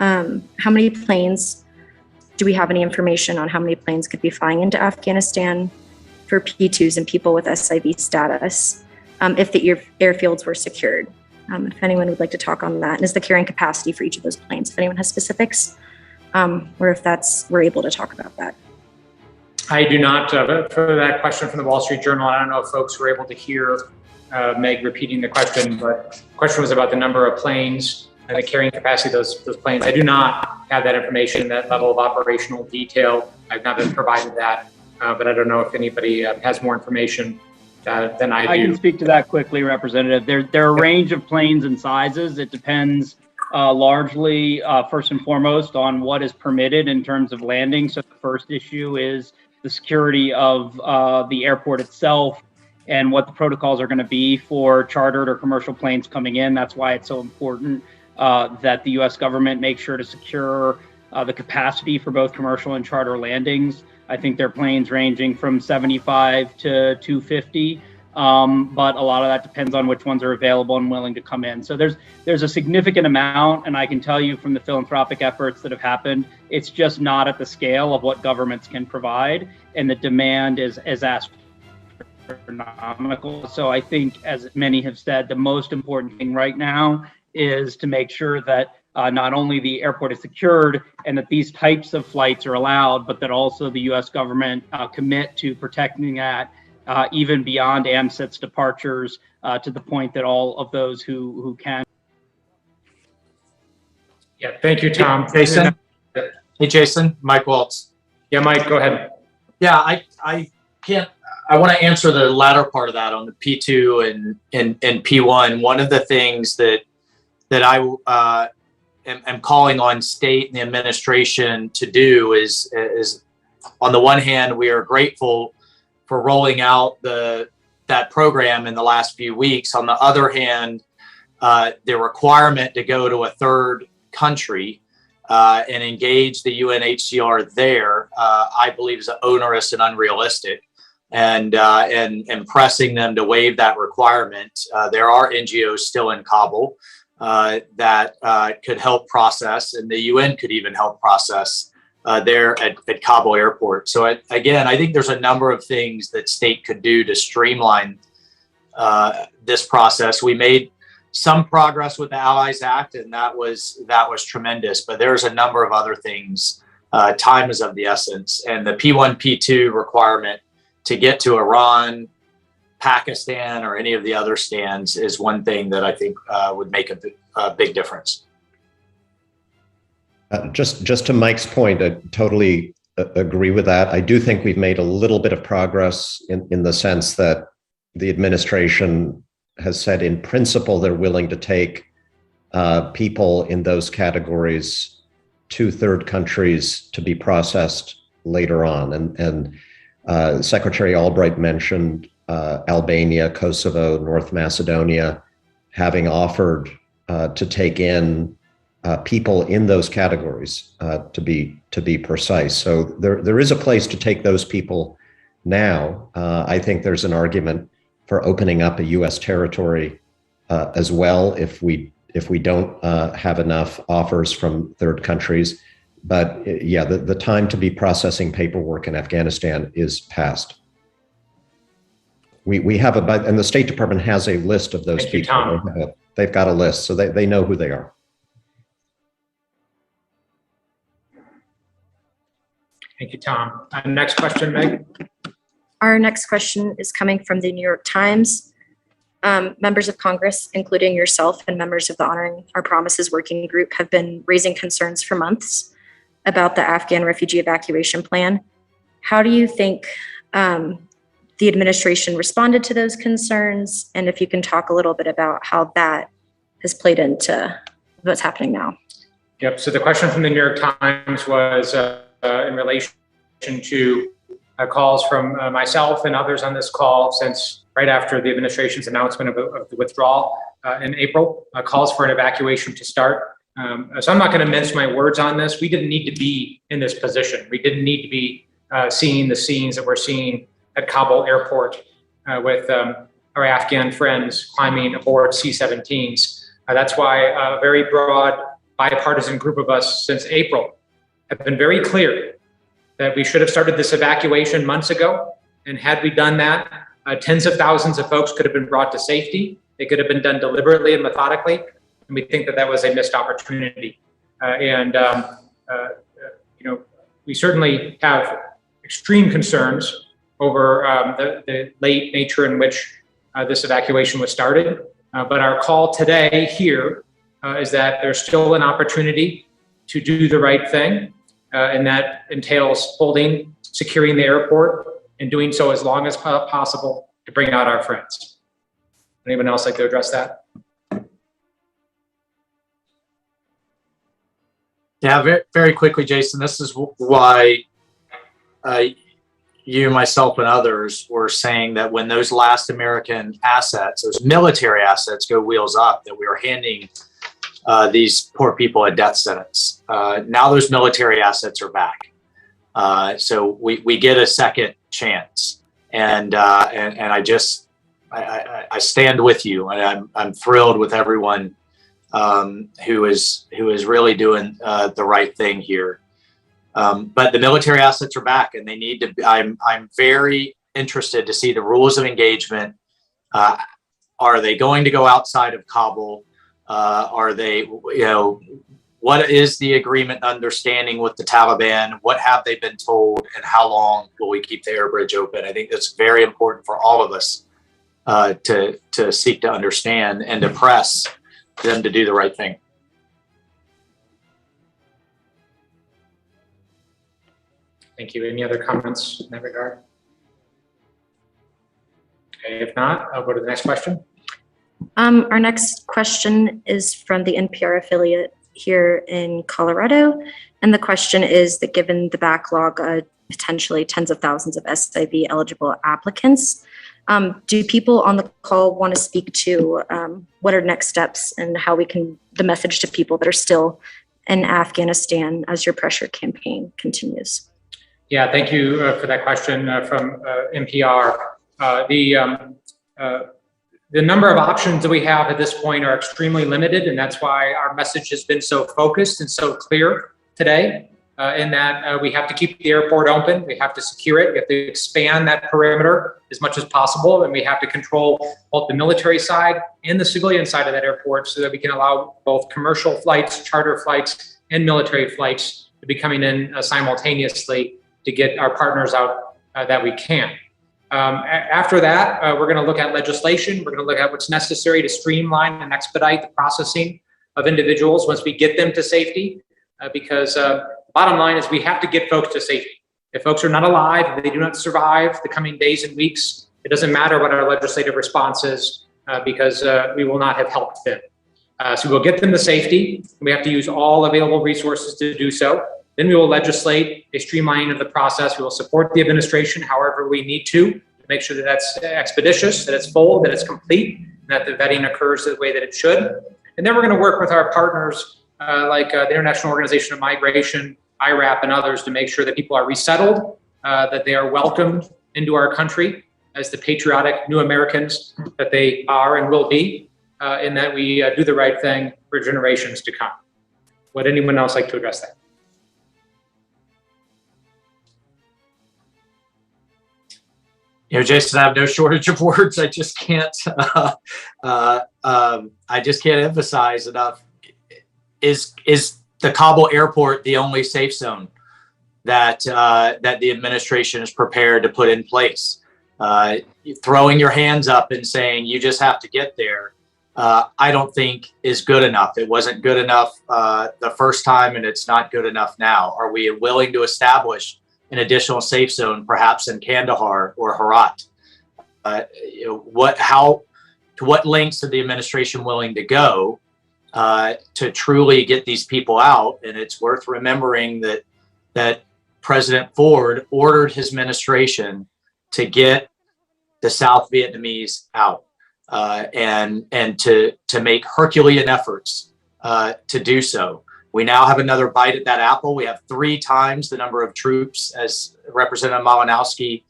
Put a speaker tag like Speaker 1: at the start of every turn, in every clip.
Speaker 1: How many planes, do we have any information on how many planes could be flying into Afghanistan for P2s and people with SIV status if the airfields were secured? If anyone would like to talk on that, and is the carrying capacity for each of those planes, if anyone has specifics, or if we're able to talk about that.
Speaker 2: I do not. For that question from the Wall Street Journal, I don't know if folks were able to hear Meg repeating the question, but the question was about the number of planes and the carrying capacity of those planes. I do not have that information, that level of operational detail. I've not been provided that, but I don't know if anybody has more information than I do.
Speaker 3: I can speak to that quickly, Representative. There are a range of planes and sizes. It depends largely, first and foremost, on what is permitted in terms of landing. So the first issue is the security of the airport itself and what the protocols are going to be for chartered or commercial planes coming in. That's why it's so important that the U.S. government make sure to secure the capacity for both commercial and charter landings. I think there are planes ranging from 75 to 250, but a lot of that depends on which ones are available and willing to come in. So there's a significant amount, and I can tell you from the philanthropic efforts that have happened, it's just not at the scale of what governments can provide, and the demand is astronomical. So I think, as many have said, the most important thing right now is to make sure that not only the airport is secured and that these types of flights are allowed, but that also the U.S. government commit to protecting that even beyond AMSIT's departures to the point that all of those who can.
Speaker 2: Yeah, thank you, Tom.
Speaker 4: Jason? Hey, Jason, Mike Waltz.
Speaker 2: Yeah, Mike, go ahead.
Speaker 4: Yeah, I want to answer the latter part of that on the P2 and P1. One of the things that I am calling on state and the administration to do is on the one hand, we are grateful for rolling out that program in the last few weeks. On the other hand, the requirement to go to a third country and engage the UNHCR there, I believe is onerous and unrealistic. And pressing them to waive that requirement. There are NGOs still in Kabul that could help process, and the UN could even help process there at Kabul airport. So again, I think there's a number of things that state could do to streamline this process. We made some progress with the Allies Act, and that was tremendous. But there's a number of other things. Time is of the essence, and the P1, P2 requirement to get to Iran, Pakistan, or any of the other stands is one thing that I think would make a big difference.
Speaker 5: Just to Mike's point, I totally agree with that. I do think we've made a little bit of progress in the sense that the administration has said in principle they're willing to take people in those categories to third countries to be processed later on. And Secretary Albright mentioned Albania, Kosovo, North Macedonia having offered to take in people in those categories, to be precise. So there is a place to take those people now. I think there's an argument for opening up a U.S. territory as well if we don't have enough offers from third countries. But yeah, the time to be processing paperwork in Afghanistan is past. We have and the State Department has a list of those people. Tom. They've got a list, so they know who they are.
Speaker 2: Thank you, Tom. Next question, Meg.
Speaker 1: Our next question is coming from the New York Times. Members of Congress, including yourself and members of the Honoring Our Promises Working Group, have been raising concerns for months about the Afghan refugee evacuation plan. How do you think the administration responded to those concerns? And if you can talk a little bit about how that has played into what's happening now.
Speaker 2: Yep, so the question from the New York Times was in relation to calls from myself and others on this call since right after the administration's announcement of the withdrawal in April, calls for an evacuation to start. So I'm not going to mince my words on this. We didn't need to be in this position. We didn't need to be seeing the scenes that we're seeing at Kabul airport with our Afghan friends climbing aboard C-17s. That's why a very broad bipartisan group of us since April have been very clear that we should have started this evacuation months ago. And had we done that, tens of thousands of folks could have been brought to safety. It could have been done deliberately and methodically. And we think that that was a missed opportunity. We certainly have extreme concerns over the late nature in which this evacuation was started. But our call today here is that there's still an opportunity to do the right thing. And that entails securing the airport, and doing so as long as possible to bring out our friends. Anyone else like to address that?
Speaker 4: Yeah, very, very quickly, Jason. This is why you, myself, and others were saying that when those last American assets, those military assets, go wheels up, that we were handing these poor people a death sentence. Now those military assets are back, so we get a second chance, and I stand with you, and I'm thrilled with everyone who is really doing the right thing here. But the military assets are back, and they need to. I'm very interested to see the rules of engagement. Are they going to go outside of Kabul? Are they, what is the agreement and understanding with the Taliban? What have they been told, and how long will we keep the air bridge open? I think that's very important for all of us to seek to understand and to press them to do the right thing.
Speaker 2: Thank you. Any other comments in that regard? Okay, if not, I'll go to the next question.
Speaker 1: Our next question is from the NPR affiliate here in Colorado. And the question is that given the backlog of potentially tens of thousands of SIV eligible applicants, do people on the call want to speak to what are next steps and how we can, the message to people that are still in Afghanistan as your pressure campaign continues?
Speaker 2: Yeah, thank you for that question from NPR. The number of options that we have at this point are extremely limited, and that's why our message has been so focused and so clear today, in that we have to keep the airport open, we have to secure it, we have to expand that perimeter as much as possible, and we have to control both the military side and the civilian side of that airport so that we can allow both commercial flights, charter flights, and military flights to be coming in simultaneously to get our partners out that we can. After that, we're going to look at legislation. We're going to look at what's necessary to streamline and expedite the processing of individuals once we get them to safety. Because bottom line is we have to get folks to safety. If folks are not alive, if they do not survive the coming days and weeks, it doesn't matter what our legislative response is because we will not have helped them. So we'll get them to safety. We have to use all available resources to do so. Then we will legislate a streamlining of the process. We will support the administration however we need to make sure that that's expeditious, that it's full, that it's complete, and that the vetting occurs the way that it should. And then we're going to work with our partners like the International Organization of Migration, IRAP, and others to make sure that people are resettled, that they are welcomed into our country as the patriotic new Americans that they are and will be, and that we do the right thing for generations to come. Would anyone else like to address that?
Speaker 4: Jason, I have no shortage of words. I just can't. I just can't emphasize enough. Is the Kabul airport the only safe zone that that the administration is prepared to put in place? Throwing your hands up and saying you just have to get there, I don't think is good enough. It wasn't good enough the first time, and it's not good enough now. Are we willing to establish an additional safe zone, perhaps in Kandahar or Herat? To what lengths are the administration willing to go to truly get these people out? And it's worth remembering that President Ford ordered his administration to get the South Vietnamese out and to make Herculean efforts to do so. We now have another bite at that apple. We have 3 times the number of troops, as Representative Malinowski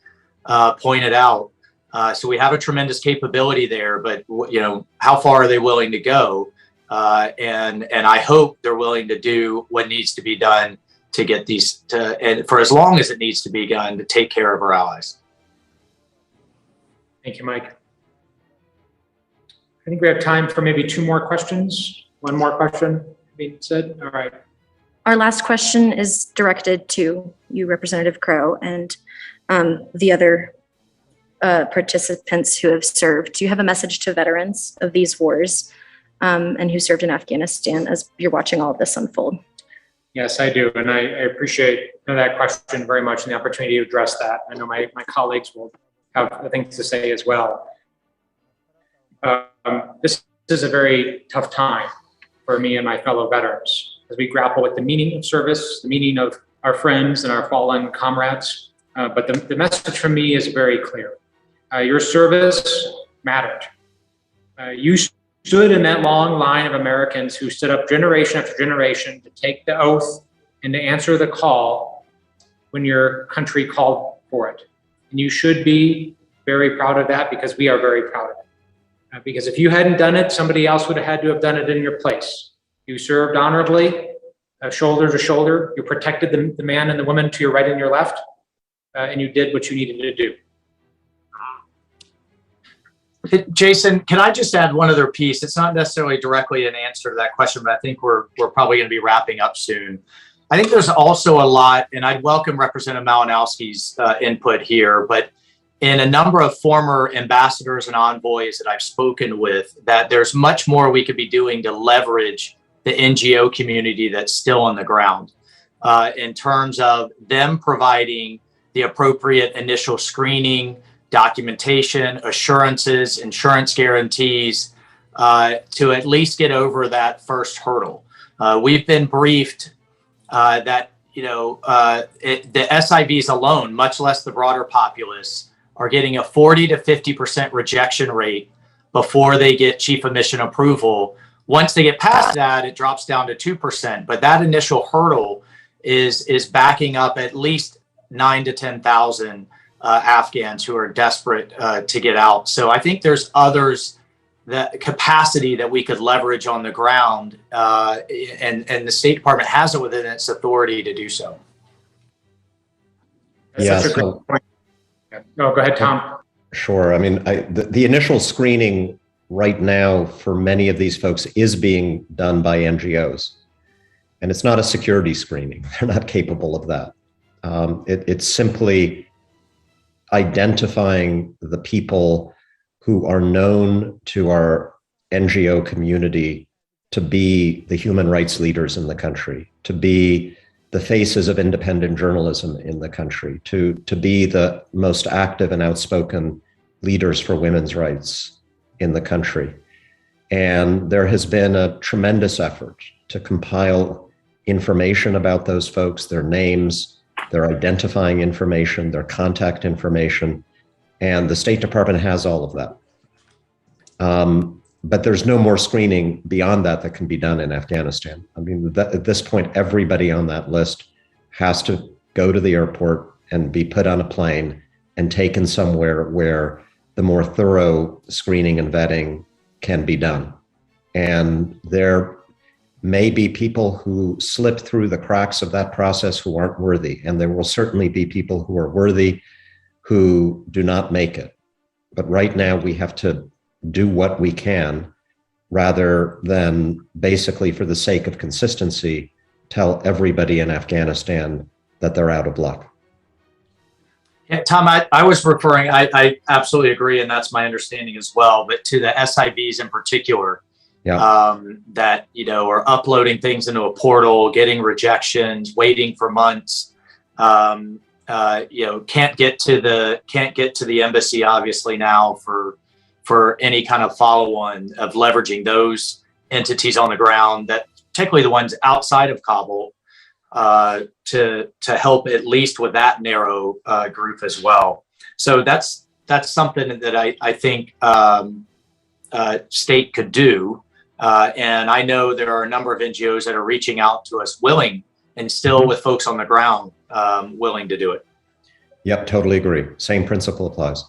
Speaker 4: pointed out. So we have a tremendous capability there, but how far are they willing to go? and I hope they're willing to do what needs to be done to get these and for as long as it needs to be done to take care of our allies.
Speaker 2: Thank you, Mike. I think we have time for maybe two more questions. One more question being said. All right.
Speaker 1: Our last question is directed to you, Representative Crow, and the other participants who have served. Do you have a message to veterans of these wars and who served in Afghanistan as you're watching all of this unfold?
Speaker 2: Yes, I do. And I appreciate that question very much and the opportunity to address that. I know my colleagues will have things to say as well. This is a very tough time for me and my fellow veterans as we grapple with the meaning of service, the meaning of our friends and our fallen comrades. But the message from me is very clear. Your service mattered. You stood in that long line of Americans who stood up generation after generation to take the oath and to answer the call when your country called for it. And you should be very proud of that, because we are very proud of it. Because if you hadn't done it, somebody else would have had to have done it in your place. You served honorably, shoulder to shoulder. You protected the man and the woman to your right and your left, and you did what you needed to do.
Speaker 4: Jason, can I just add one other piece? It's not necessarily directly an answer to that question, but I think we're probably going to be wrapping up soon. I think there's also a lot, and I'd welcome Representative Malinowski's input here, but in a number of former ambassadors and envoys that I've spoken with, that there's much more we could be doing to leverage the NGO community that's still on the ground in terms of them providing the appropriate initial screening, documentation, assurances, insurance guarantees to at least get over that first hurdle. We've been briefed that the SIVs alone, much less the broader populace, are getting a 40 to 50% rejection rate before they get chief of mission approval. Once they get past that, it drops down to 2%. But that initial hurdle is backing up at least 9 to 10,000 Afghans who are desperate to get out. So I think there's others, that capacity that we could leverage on the ground, and the State Department has it within its authority to do so.
Speaker 2: That's such a great point. No, go ahead, Tom.
Speaker 5: Sure. I mean, the initial screening right now for many of these folks is being done by NGOs. And it's not a security screening. They're not capable of that. It's simply identifying the people who are known to our NGO community to be the human rights leaders in the country, to be the faces of independent journalism in the country, to be the most active and outspoken leaders for women's rights in the country. And there has been a tremendous effort to compile information about those folks, their names, their identifying information, their contact information, and the State Department has all of that. But there's no more screening beyond that that can be done in Afghanistan. I mean, at this point, everybody on that list has to go to the airport and be put on a plane and taken somewhere where the more thorough screening and vetting can be done. And there may be people who slip through the cracks of that process who aren't worthy. And there will certainly be people who are worthy who do not make it. But right now we have to do what we can rather than basically for the sake of consistency, tell everybody in Afghanistan that they're out of luck.
Speaker 4: Yeah, Tom, I was referring, I absolutely agree, and that's my understanding as well, but to the SIVs in particular, that, are uploading things into a portal, getting rejections, waiting for months, can't get to the embassy, obviously, now for any kind of follow-on of leveraging those entities on the ground, that particularly the ones outside of Kabul, to help at least with that narrow group as well. So that's something that I think state could do. And I know there are a number of NGOs that are reaching out to us willing, and still with folks on the ground willing to do it.
Speaker 5: Yep, totally agree. Same principle applies.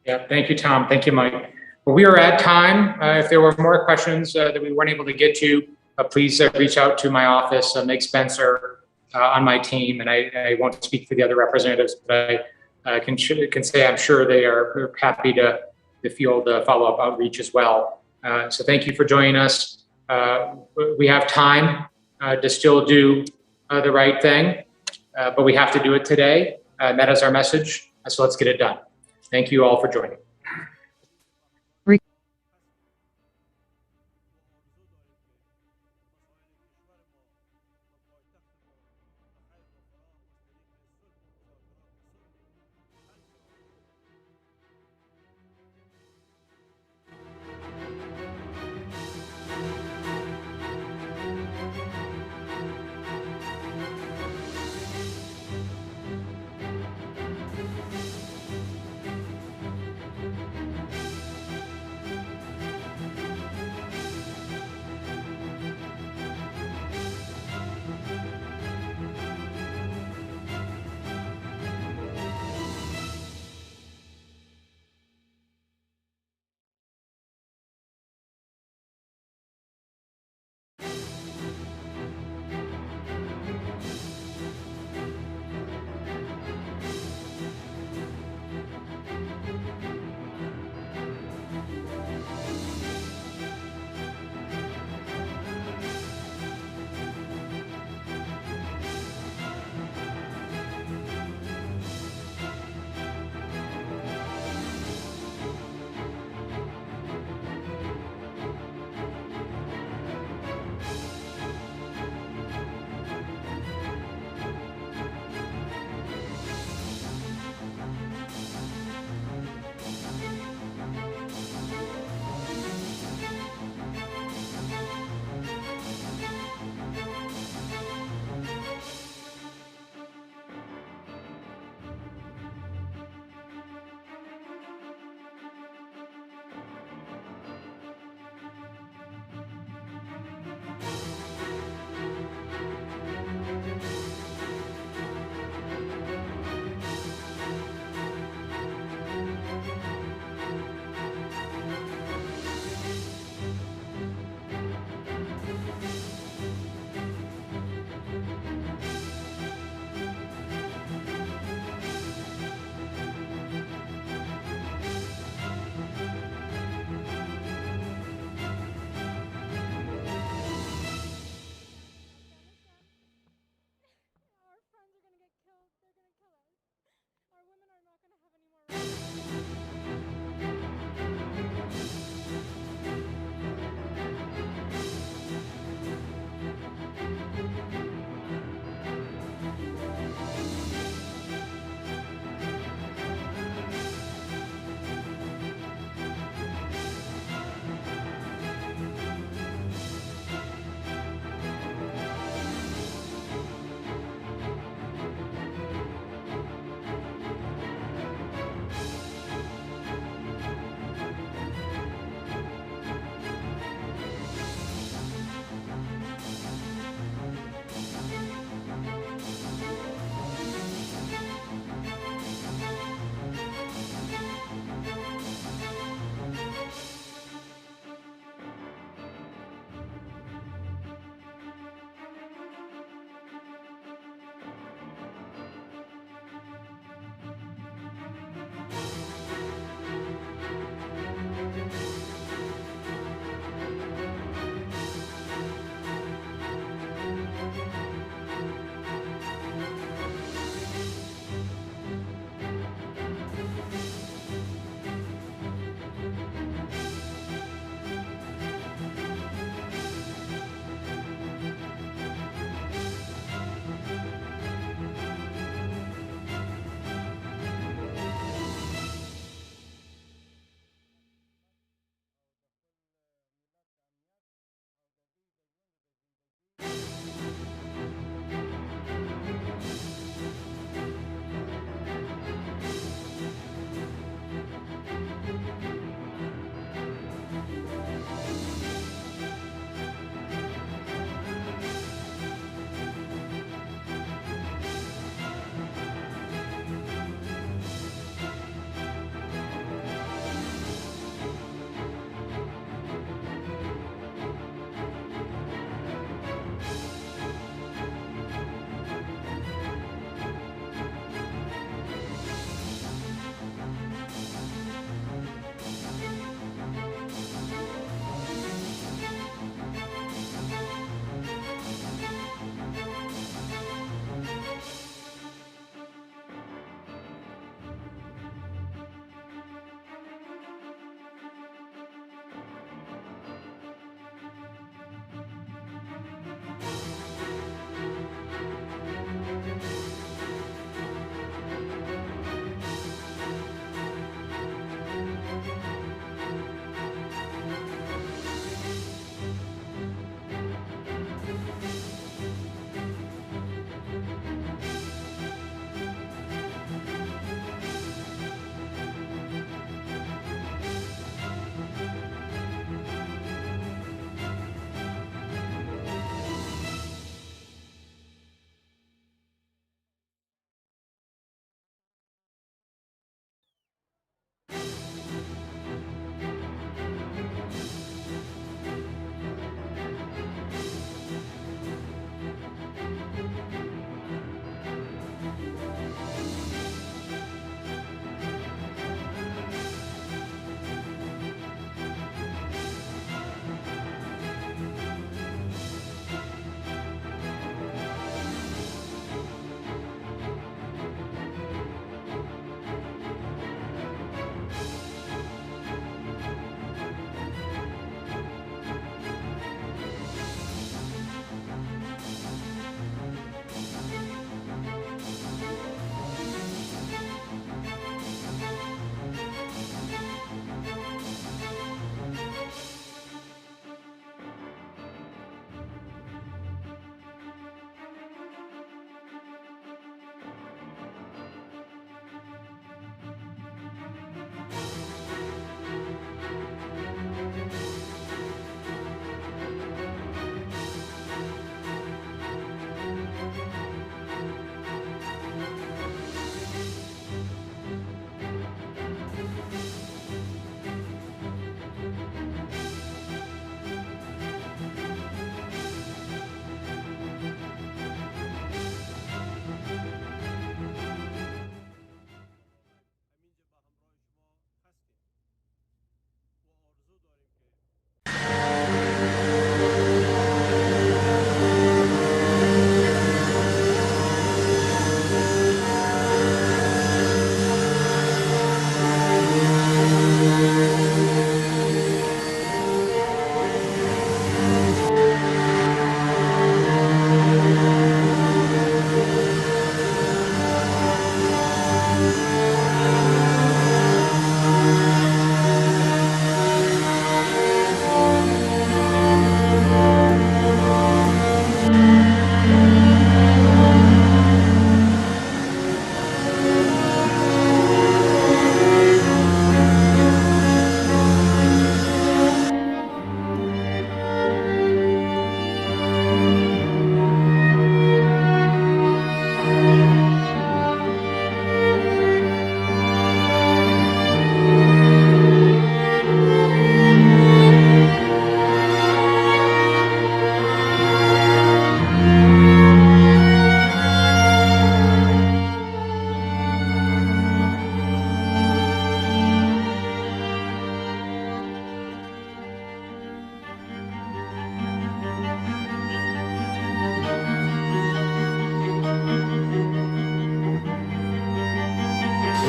Speaker 2: Yeah, thank you, Tom. Thank you, Mike. We are at time. If there were more questions that we weren't able to get to, please reach out to my office, Meg Spencer, on my team. And I won't speak for the other representatives, but I can say I'm sure they are happy to field follow-up outreach as well. So thank you for joining us. We have time to still do the right thing, but we have to do it today. That is our message. So let's get it done. Thank you all for joining.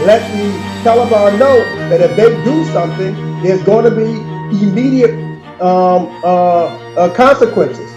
Speaker 6: lets the Taliban know that if they do something, there's going to be immediate consequences.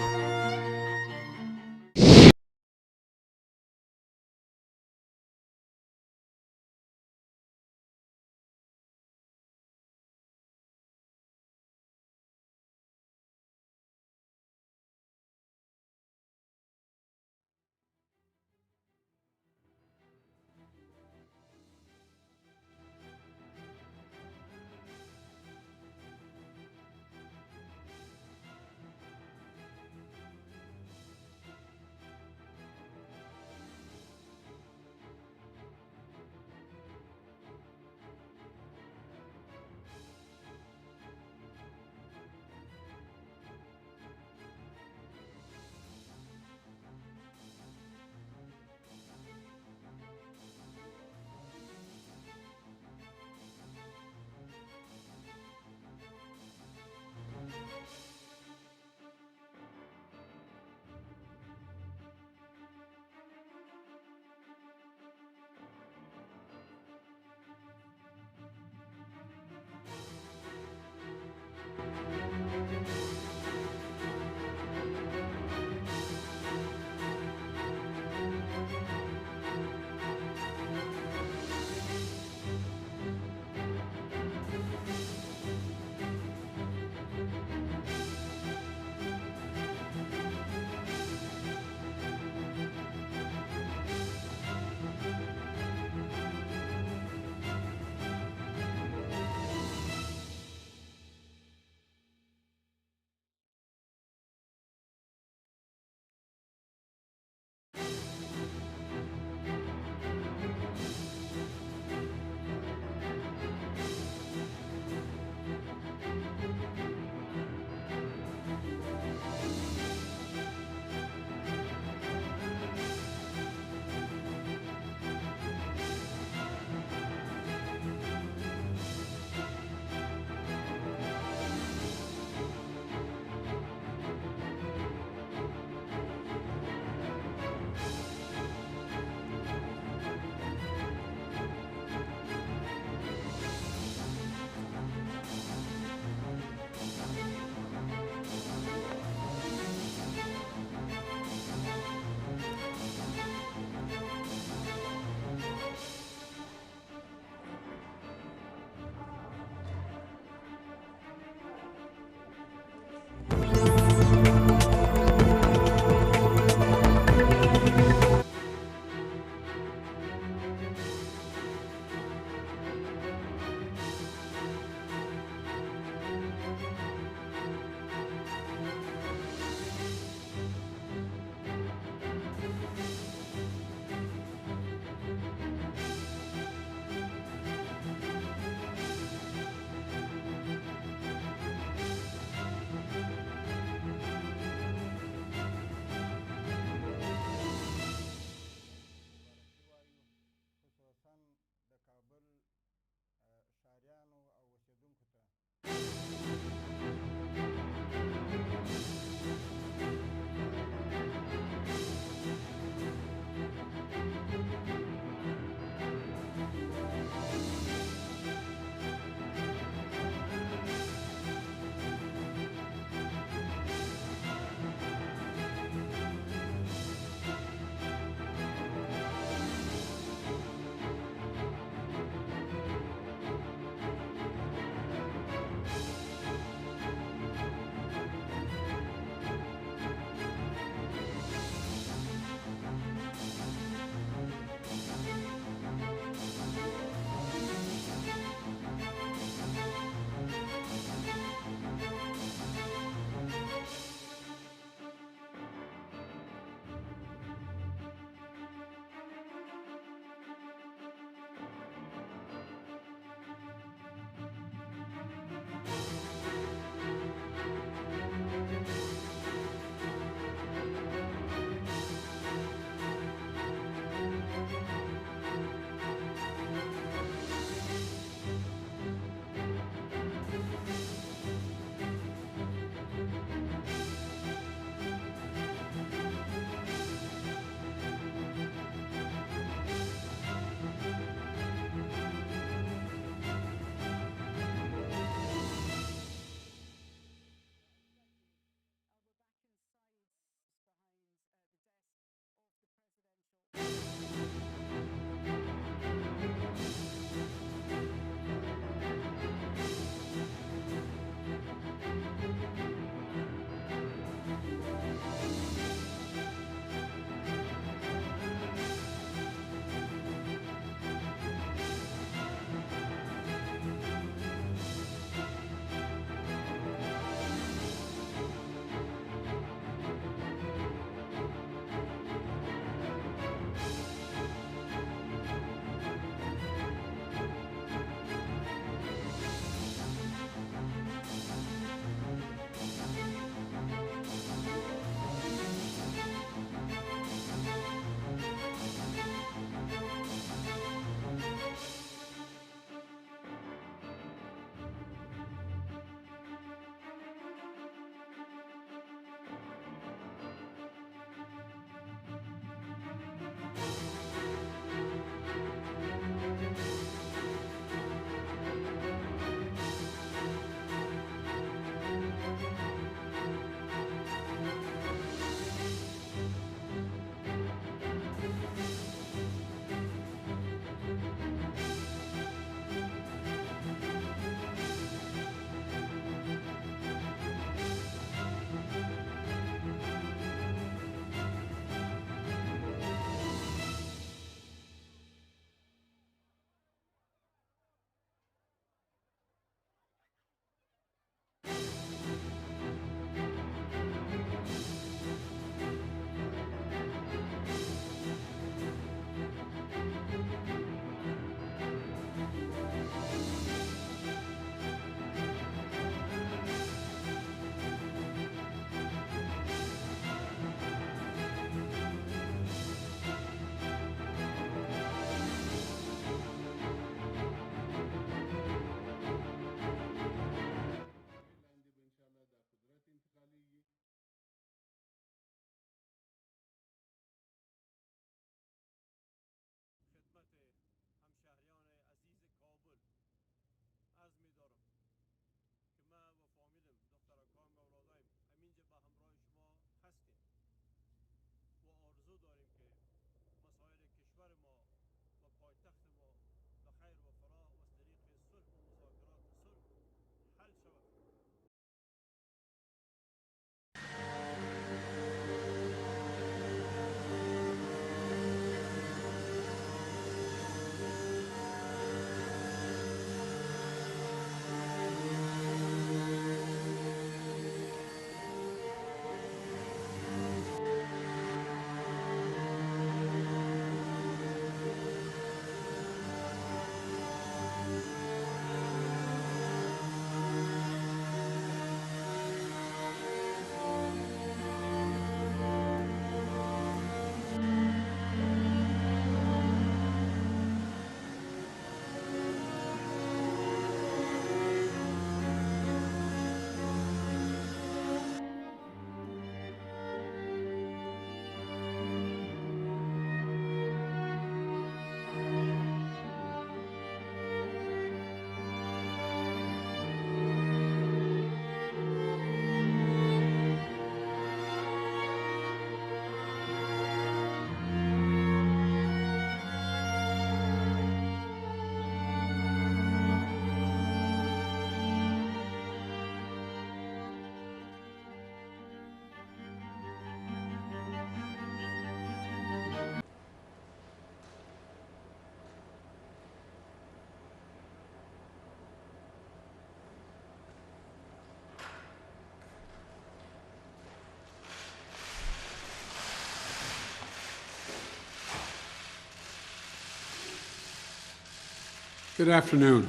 Speaker 7: Good afternoon.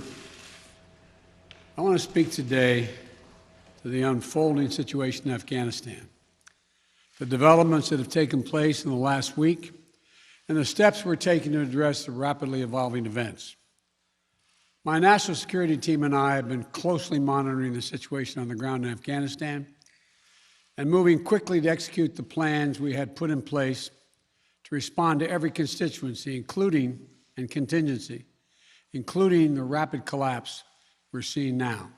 Speaker 7: I want to speak today to the unfolding situation in Afghanistan, the developments that have taken place in the last week, and the steps we're taking to address the rapidly evolving events. My national security team and I have been closely monitoring the situation on the ground in Afghanistan and moving quickly to execute the plans we had put in place to respond to every constituency, including and contingency, including the rapid collapse we're seeing now.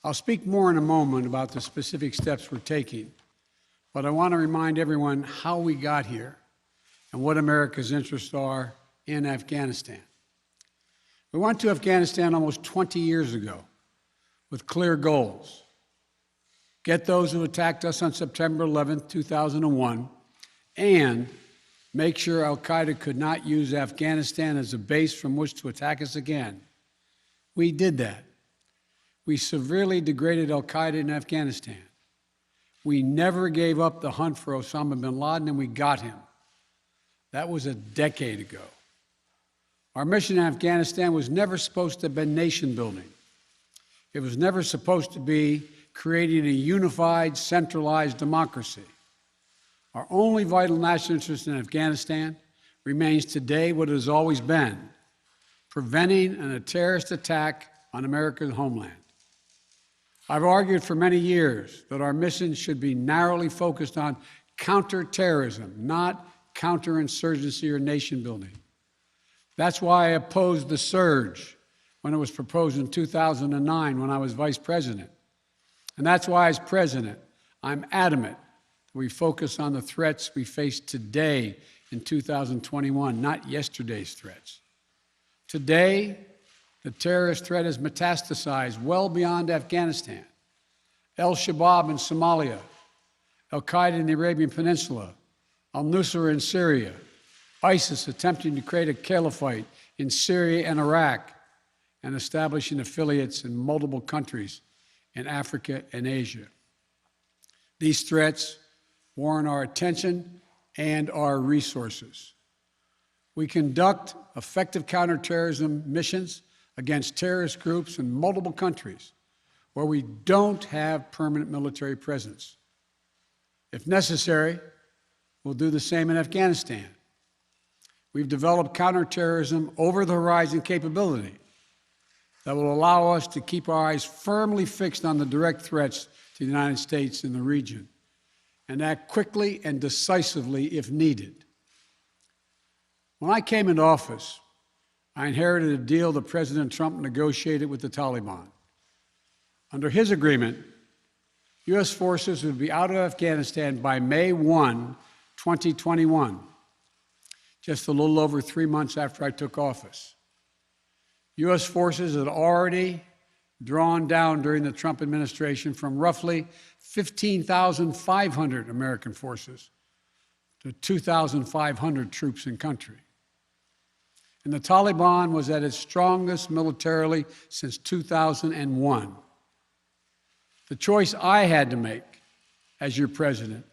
Speaker 7: I'll speak more in a moment about the specific steps we're taking, but I want to remind everyone how we got here and what America's interests are in Afghanistan. We went to Afghanistan almost 20 years ago with clear goals. Get those who attacked us on September 11, 2001, and make sure al-Qaeda could not use Afghanistan as a base from which to attack us again. We did that. We severely degraded al-Qaeda in Afghanistan. We never gave up the hunt for Osama bin Laden, and we got him. That was a decade ago. Our mission in Afghanistan was never supposed to have been nation building. It was never supposed to be creating a unified, centralized democracy. Our only vital national interest in Afghanistan remains today what it has always been: preventing a terrorist attack on America's homeland. I've argued for many years that our mission should be narrowly focused on counterterrorism, not counterinsurgency or nation building. That's why I opposed the surge when it was proposed in 2009 when I was vice president. And that's why, as president, I'm adamant that we focus on the threats we face today in 2021, not yesterday's threats. Today, the terrorist threat has metastasized well beyond Afghanistan. Al-Shabaab in Somalia, Al-Qaeda in the Arabian Peninsula, al-Nusra in Syria, ISIS attempting to create a caliphate in Syria and Iraq, and establishing affiliates in multiple countries in Africa and Asia. These threats warrant our attention and our resources. We conduct effective counterterrorism missions against terrorist groups in multiple countries where we don't have permanent military presence. If necessary, we'll do the same in Afghanistan. We've developed counterterrorism over-the-horizon capability that will allow us to keep our eyes firmly fixed on the direct threats to the United States and the region, and act quickly and decisively if needed. When I came into office, I inherited a deal that President Trump negotiated with the Taliban. Under his agreement, U.S. forces would be out of Afghanistan by May 1, 2021, just a little over 3 months after I took office. U.S. forces had already drawn down during the Trump administration from roughly 15,500 American forces to 2,500 troops in country. And the Taliban was at its strongest militarily since 2001. The choice I had to make as your president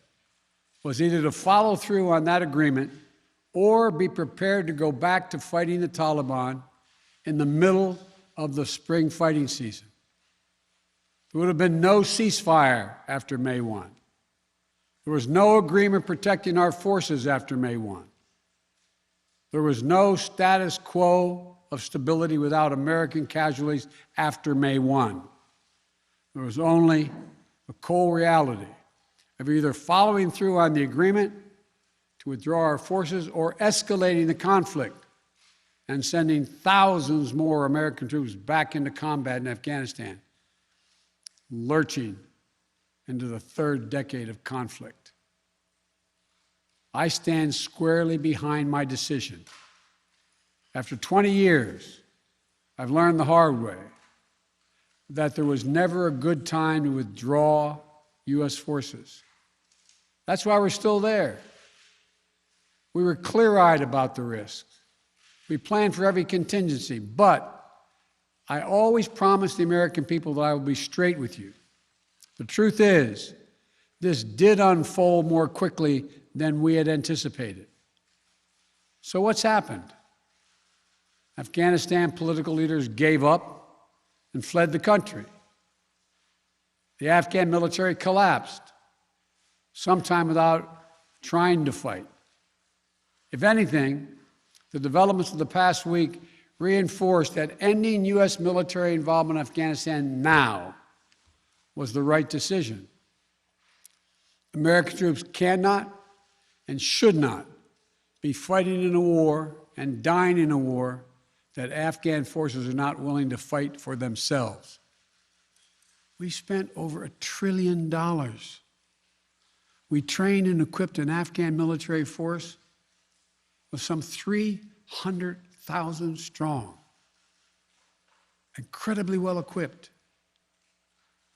Speaker 7: was either to follow through on that agreement or be prepared to go back to fighting the Taliban in the middle of the spring fighting season. There would have been no ceasefire after May 1. There was no agreement protecting our forces after May 1. There was no status quo of stability without American casualties after May 1. There was only the cold reality of either following through on the agreement to withdraw our forces or escalating the conflict and sending thousands more American troops back into combat in Afghanistan, lurching into the third decade of conflict. I stand squarely behind my decision. After 20 years, I've learned the hard way that there was never a good time to withdraw U.S. forces. That's why we're still there. We were clear-eyed about the risks. We planned for every contingency, but I always promised the American people that I would be straight with you. The truth is, this did unfold more quickly than we had anticipated. So what's happened? Afghanistan political leaders gave up and fled the country. The Afghan military collapsed, sometime without trying to fight. If anything, the developments of the past week reinforced that ending U.S. military involvement in Afghanistan now was the right decision. American troops cannot and should not be fighting in a war and dying in a war that Afghan forces are not willing to fight for themselves. We spent over $1 trillion. We trained and equipped an Afghan military force with some 300,000 strong, incredibly well equipped,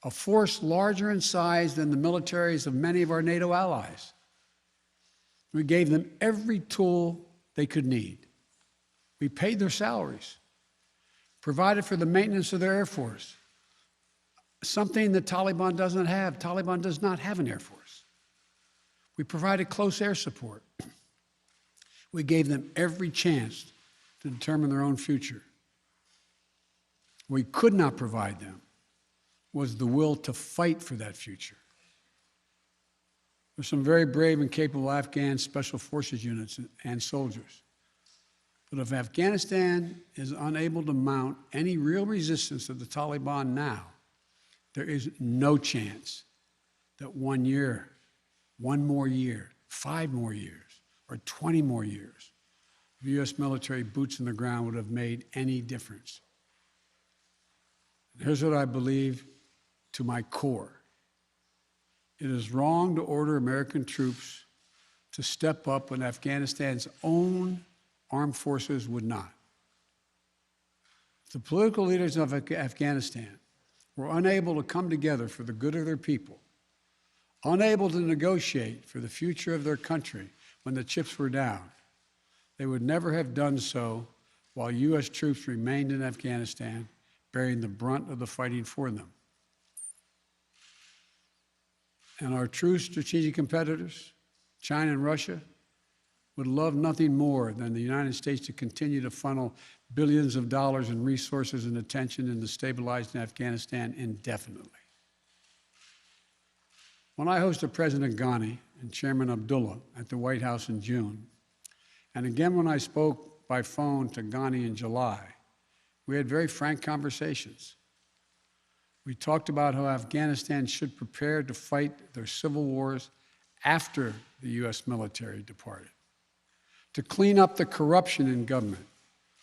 Speaker 7: a force larger in size than the militaries of many of our NATO allies. We gave them every tool they could need. We paid their salaries, provided for the maintenance of their Air Force, something the Taliban doesn't have. Taliban does not have an Air Force. We provided close air support. We gave them every chance to determine their own future. We could not provide them was the will to fight for that future. There's some very brave and capable Afghan special forces units and soldiers. But if Afghanistan is unable to mount any real resistance to the Taliban now, there is no chance that 1 year, 1 more year, 5 more years, or 20 more years of U.S. military boots on the ground would have made any difference. And here's what I believe to my core. It is wrong to order American troops to step up when Afghanistan's own armed forces would not. If the political leaders of Afghanistan were unable to come together for the good of their people, unable to negotiate for the future of their country when the chips were down, they would never have done so while U.S. troops remained in Afghanistan, bearing the brunt of the fighting for them. And our true strategic competitors, China and Russia, would love nothing more than the United States to continue to funnel billions of dollars in resources and attention into stabilizing Afghanistan indefinitely. When I hosted President Ghani and Chairman Abdullah at the White House in June, and again when I spoke by phone to Ghani in July, we had very frank conversations. We talked about how Afghanistan should prepare to fight their civil wars after the U.S. military departed, to clean up the corruption in government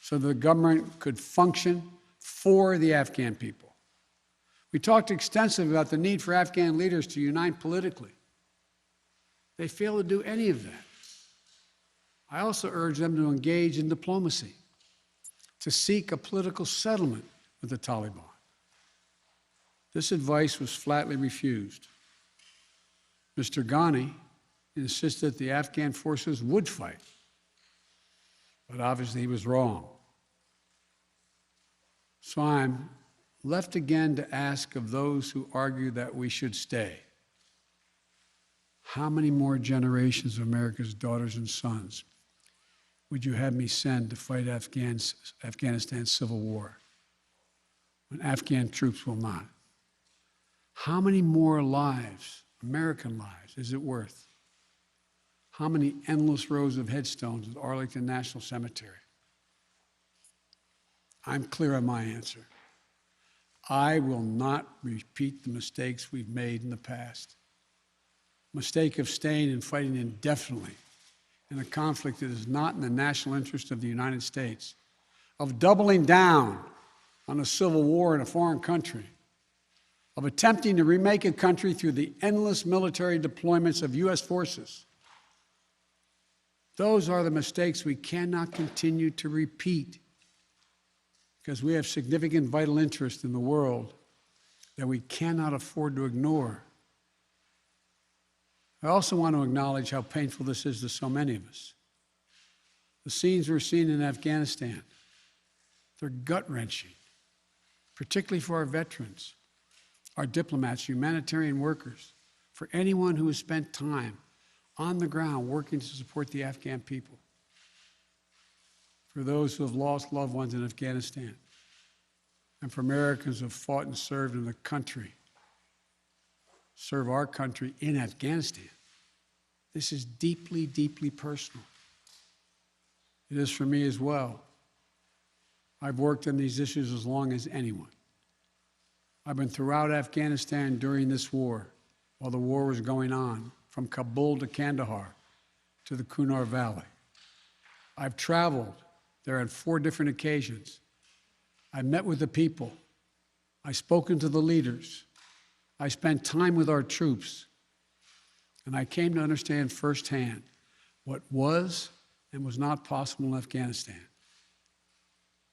Speaker 7: so the government could function for the Afghan people. We talked extensively about the need for Afghan leaders to unite politically. They failed to do any of that. I also urged them to engage in diplomacy, to seek a political settlement with the Taliban. This advice was flatly refused. Mr. Ghani insisted the Afghan forces would fight, but obviously he was wrong. So I'm left again to ask of those who argue that we should stay, how many more generations of America's daughters and sons would you have me send to fight Afghanistan's civil war when Afghan troops will not? How many more lives, American lives, is it worth? How many endless rows of headstones at Arlington National Cemetery? I'm clear on my answer. I will not repeat the mistakes we've made in the past. Mistake of staying and fighting indefinitely in a conflict that is not in the national interest of the United States, of doubling down on a civil war in a foreign country, of attempting to remake a country through the endless military deployments of U.S. forces. Those are the mistakes we cannot continue to repeat because we have significant vital interest in the world that we cannot afford to ignore. I also want to acknowledge how painful this is to so many of us. The scenes we're seeing in Afghanistan, they're gut-wrenching, particularly for our veterans, our diplomats, humanitarian workers, for anyone who has spent time on the ground working to support the Afghan people. for those who have lost loved ones in Afghanistan, and for Americans who have fought and served in the country, serve our country in Afghanistan. This is deeply, deeply personal. It is for me as well. I've worked on these issues as long as anyone. I've been throughout Afghanistan during this war, while the war was going on, from Kabul to Kandahar to the Kunar Valley. I've traveled there on 4 different occasions. I've met with the people. I've spoken to the leaders. I spent time with our troops. And I came to understand firsthand what was and was not possible in Afghanistan.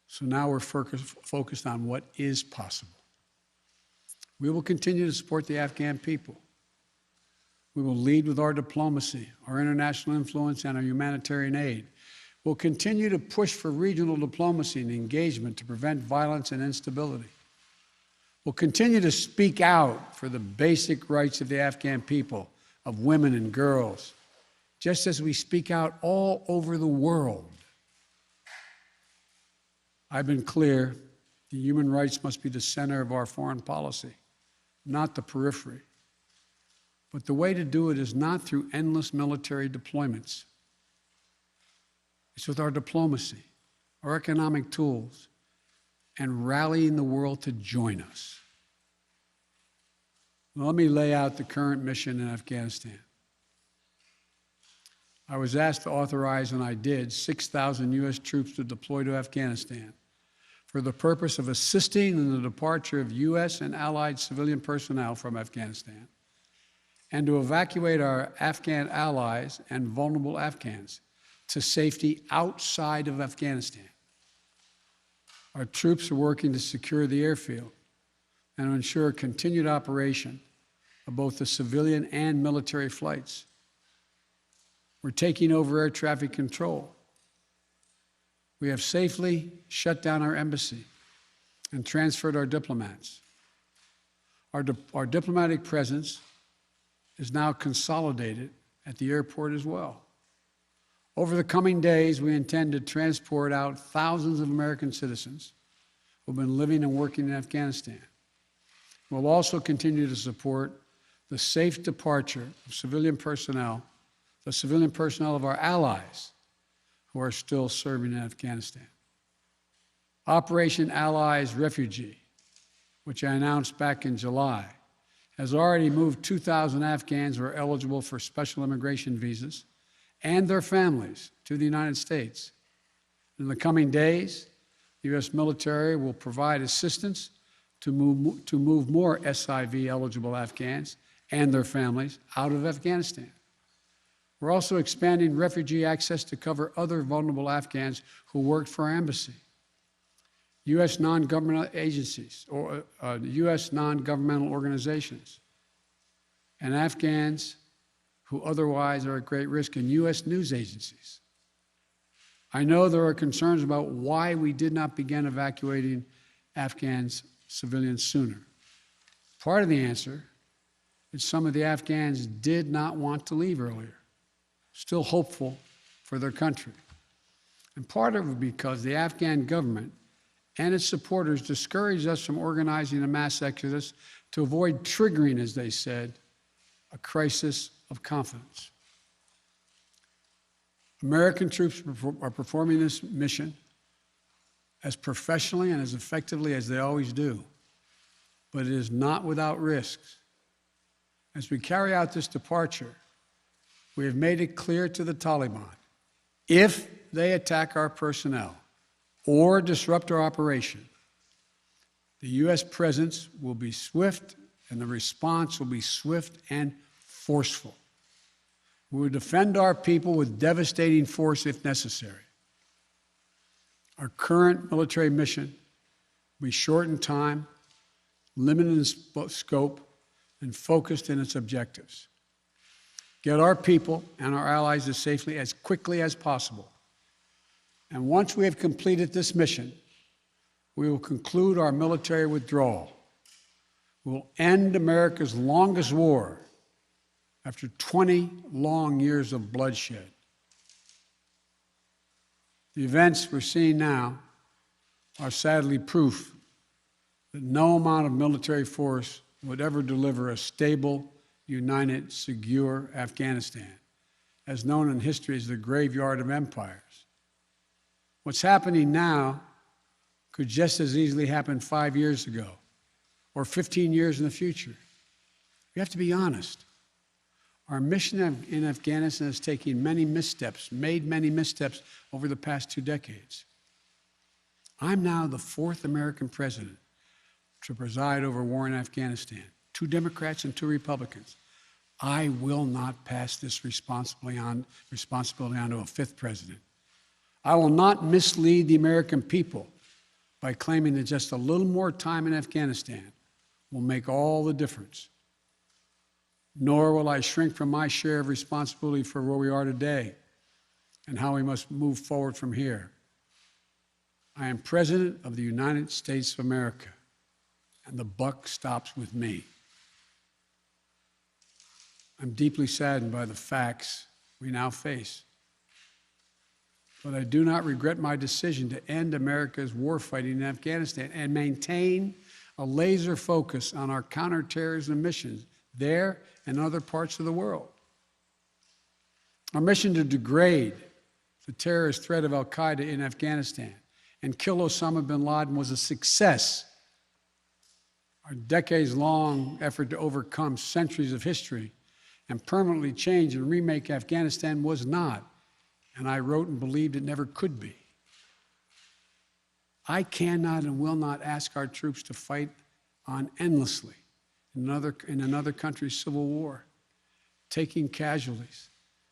Speaker 7: So now we're focused on what is possible. We will continue to support the Afghan people. We will lead with our diplomacy, our international influence, and our humanitarian aid. We'll continue to push for regional diplomacy and engagement to prevent violence and instability. We'll continue to speak out for the basic rights of the Afghan people, of women and girls, just as we speak out all over the world. I've been clear that human rights must be the center of our foreign policy, not the periphery. But the way to do it is not through endless military deployments. It's with our diplomacy, our economic tools, and rallying the world to join us. Now, let me lay out the current mission in Afghanistan. I was asked to authorize, and I did, 6,000 U.S. troops to deploy to Afghanistan for the purpose of assisting in the departure of U.S. and allied civilian personnel from Afghanistan, and to evacuate our Afghan allies and vulnerable Afghans to safety outside of Afghanistan. Our troops are working to secure the airfield and to ensure continued operation of both the civilian and military flights. We're taking over air traffic control. We have safely shut down our embassy and transferred our diplomats. Our diplomatic presence is now consolidated at the airport as well. Over the coming days, we intend to transport out thousands of American citizens who have been living and working in Afghanistan. We'll also continue to support the safe departure of civilian personnel, the civilian personnel of our allies who are still serving in Afghanistan. Operation Allies Refugee, which I announced back in July, has already moved 2,000 Afghans who are eligible for special immigration visas and their families to the United States. In the coming days, the U.S. military will provide assistance to move more SIV-eligible Afghans and their families out of Afghanistan. We're also expanding refugee access to cover other vulnerable Afghans who worked for our embassy. U.S. non-governmental agencies or U.S. non-governmental organizations and Afghans who otherwise are at great risk, in U.S. news agencies. I know there are concerns about why we did not begin evacuating Afghans civilians sooner. Part of the answer is some of the Afghans did not want to leave earlier, still hopeful for their country. And part of it because the Afghan government and its supporters discouraged us from organizing a mass exodus to avoid triggering, as they said, a crisis of confidence. American troops are performing this mission as professionally and as effectively as they always do, but it is not without risks. As we carry out this departure, we have made it clear to the Taliban, if they attack our personnel or disrupt our operation, the U.S. presence will be swift and the response will be swift and forceful. We will defend our people with devastating force if necessary. Our current military mission will be short in time, limited in scope, and focused in its objectives. Get our people and our allies as safely as quickly as possible. And once we have completed this mission, we will conclude our military withdrawal. We will end America's longest war after 20 long years of bloodshed. The events we're seeing now are sadly proof that no amount of military force would ever deliver a stable, united, secure Afghanistan, as known in history as the graveyard of empires. What's happening now could just as easily happen 5 years ago or 15 years in the future. We have to be honest. Our mission in Afghanistan has taken many missteps, made many missteps over the past 2 decades. I'm now the 4th American president to preside over war in Afghanistan. 2 Democrats and 2 Republicans. I will not pass this responsibility on to a 5th president. I will not mislead the American people by claiming that just a little more time in Afghanistan will make all the difference. Nor will I shrink from my share of responsibility for where we are today and how we must move forward from here. I am President of the United States of America, and the buck stops with me. I'm deeply saddened by the facts we now face. But I do not regret my decision to end America's warfighting in Afghanistan and maintain a laser focus on our counterterrorism missions there and other parts of the world. Our mission to degrade the terrorist threat of al-Qaeda in Afghanistan and kill Osama bin Laden was a success. Our decades-long effort to overcome centuries of history and permanently change and remake Afghanistan was not, and I wrote and believed it never could be. I cannot and will not ask our troops to fight on endlessly in another country's civil war, taking casualties,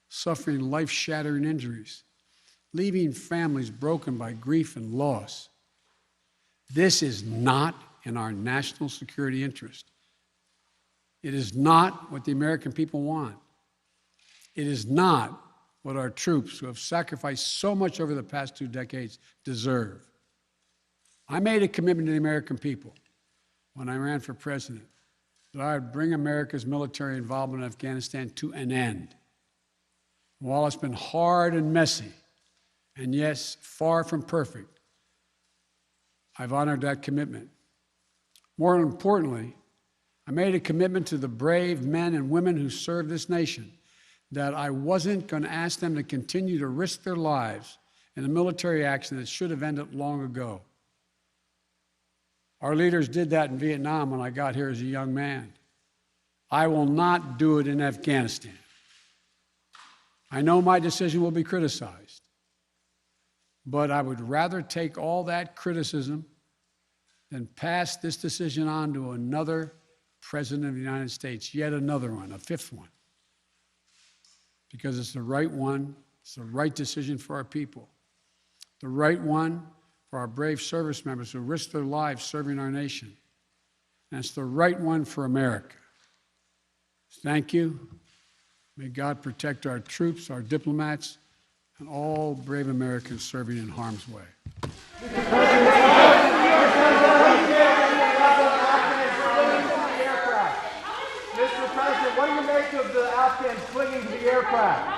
Speaker 7: suffering life-shattering injuries, leaving families broken by grief and loss. This is not in our national security interest. It is not what the American people want. It is not what our troops, who have sacrificed so much over the past 2 decades, deserve. I made a commitment to the American people when I ran for president that I would bring America's military involvement in Afghanistan to an end. While it's been hard and messy, and yes, far from perfect, I've honored that commitment. More importantly, I made a commitment to the brave men and women who serve this nation that I wasn't going to ask them to continue to risk their lives in a military action that should have ended long ago. Our leaders did that in Vietnam when I got here as a young man. I will not do it in Afghanistan. I know my decision will be criticized, but I would rather take all that criticism than pass this decision on to another president of the United States, yet another one, a 5th one, because it's the right one, it's the right decision for our people, the right one for our brave service members who risk their lives serving our nation, and it's the right one for America. Thank you. May God protect our troops, our diplomats, and all brave Americans serving in harm's way.
Speaker 6: Mr. President, what do you make of the Afghans clinging to the aircraft?